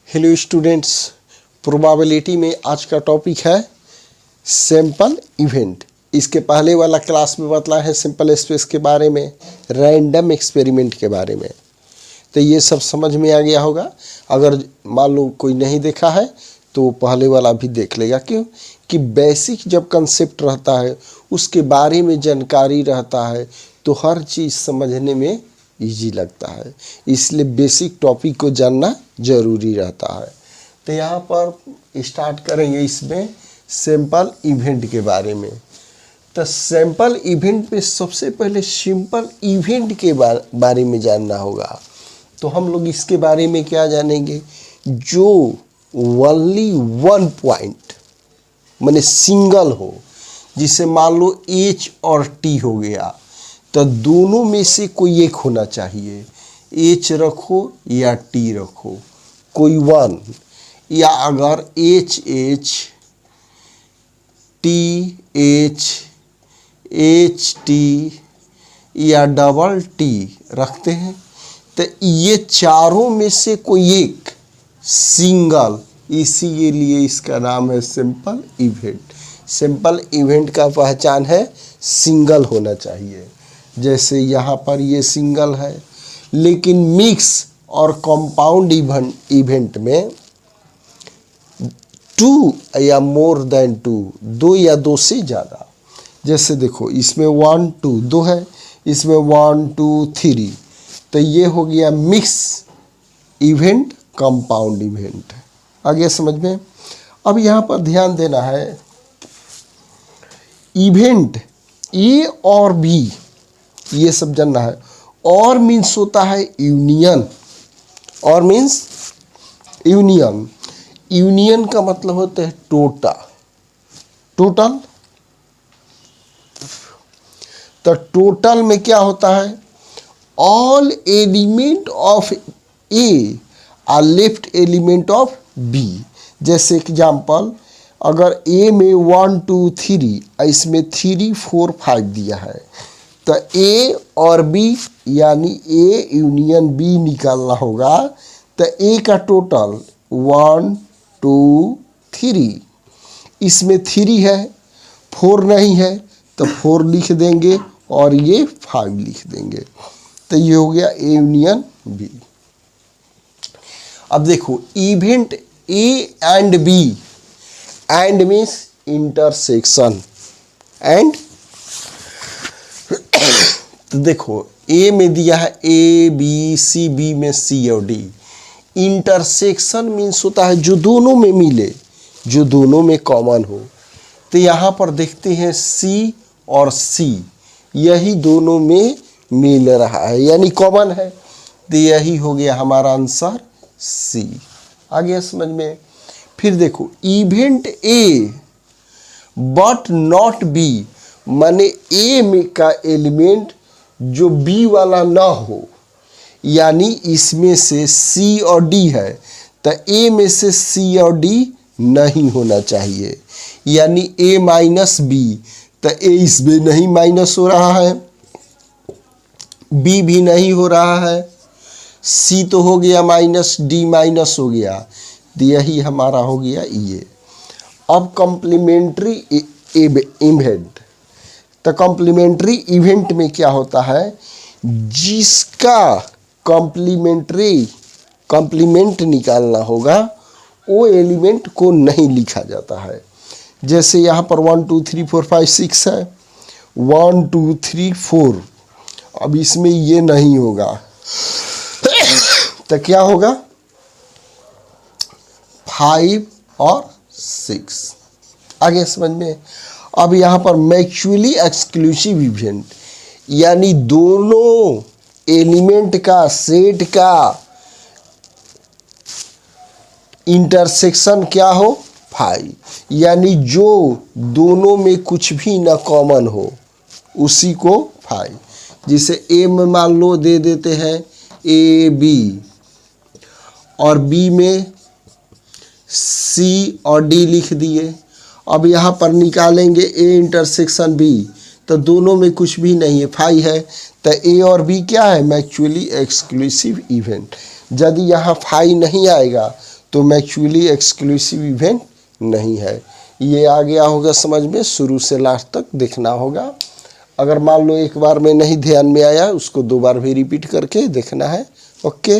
Hello students, probability में आज का टॉपिक है सैंपल इवेंट। इसके पहले वाला क्लास में बतला है सिंपल स्पेस के बारे में, रैंडम एक्सपेरिमेंट के बारे में। तो ये सब समझ में आ गया होगा। अगर मान लो कोई नहीं देखा है तो पहले वाला भी देख लेगा। क्यों कि बेसिक जब कंसेप्ट रहता है उसके बारे में जानकारी रहता है तो हर चीज़ समझने में इजी लगता है, इसलिए बेसिक टॉपिक को जानना ज़रूरी रहता है। तो यहाँ पर स्टार्ट करेंगे इसमें सैंपल इवेंट के बारे में। तो सैंपल इवेंट में सबसे पहले सिंपल इवेंट के बारे में जानना होगा। तो हम लोग इसके बारे में क्या जानेंगे, जो ओनली वन पॉइंट माने सिंगल हो, जिसे मान लो एच और टी हो गया, तो दोनों में से कोई एक होना चाहिए। एच रखो या टी रखो, कोई वन, या अगर H H T H H T या डबल टी रखते हैं तो ये चारों में से कोई एक सिंगल, इसी के लिए इसका नाम है सिंपल इवेंट। सिंपल इवेंट का पहचान है सिंगल होना चाहिए। जैसे यहाँ पर ये सिंगल है, लेकिन मिक्स और कंपाउंड इवेंट में टू या मोर देन टू, दो या दो से ज़्यादा। जैसे देखो इसमें 1 2 दो है, इसमें 1 2 3, तो ये हो गया मिक्स इवेंट, कंपाउंड इवेंट। आगे समझ में। अब यहाँ पर ध्यान देना है, इवेंट ए और बी ये सब जानना है। और मीन्स होता है यूनियन, और मीन्स यूनियन। यूनियन का मतलब होता है टोटल। तो टोटल में क्या होता है, all element of A are left element of B. जैसे एग्जाम्पल, अगर ए में 1 2 3, इसमें 3 4 5 दिया है, तो ए और बी यानी ए यूनियन बी निकालना होगा। तो ए का टोटल 1 2 3, इसमें 3 है, 4 नहीं है, तो 4 लिख देंगे और ये 5 लिख देंगे। तो ये हो गया ए यूनियन बी। अब देखो event A and B, and means intersection, and तो देखो ए में दिया है ए बी सी, बी में सी और डी। इंटरसेक्शन मीन्स होता है जो दोनों में मिले, जो दोनों में कॉमन हो। तो यहाँ पर देखते हैं सी और सी, यही दोनों में मिल रहा है यानी कॉमन है, तो यही हो गया हमारा आंसर सी। आ गया समझ में। फिर देखो event A but not be, माने ए में का एलिमेंट जो बी वाला ना हो, यानी इसमें से सी और डी है तो ए में से सी और डी नहीं होना चाहिए, यानी ए माइनस बी, तो ए इसमें नहीं माइनस हो रहा है, बी भी नहीं हो रहा है, सी तो हो गया माइनस, डी माइनस हो गया, तो यही हमारा हो गया ये। अब कॉम्प्लीमेंट्री इवेंट, तो कॉम्प्लीमेंट्री इवेंट में क्या होता है, जिसका कॉम्प्लीमेंट निकालना होगा वो एलिमेंट को नहीं लिखा जाता है। जैसे यहाँ पर 1 2 3 4 5 6 है, 1 2 3 4, अब इसमें ये नहीं होगा तो क्या होगा 5 और 6। आगे समझ में। अब यहाँ पर म्यूचुअली एक्सक्लूसिव इवेंट, यानी दोनों एलिमेंट का सेट का इंटरसेक्शन क्या हो 5, यानी जो दोनों में कुछ भी ना कॉमन हो उसी को 5। जिसे ए में मान लो दे देते हैं ए बी, और बी में सी और डी लिख दिए। अब यहाँ पर निकालेंगे ए इंटरसेक्शन बी, तो दोनों में कुछ भी नहीं है, 5 है, तो ए और बी क्या है, म्यूचुअली एक्सक्लूसिव इवेंट। यदि यहाँ 5 नहीं आएगा तो म्यूचुअली एक्सक्लूसिव इवेंट नहीं है। ये आ गया होगा समझ में, शुरू से लास्ट तक देखना होगा। अगर मान लो एक बार में नहीं ध्यान में आया, उसको 2 बार भी रिपीट करके देखना है। ओके।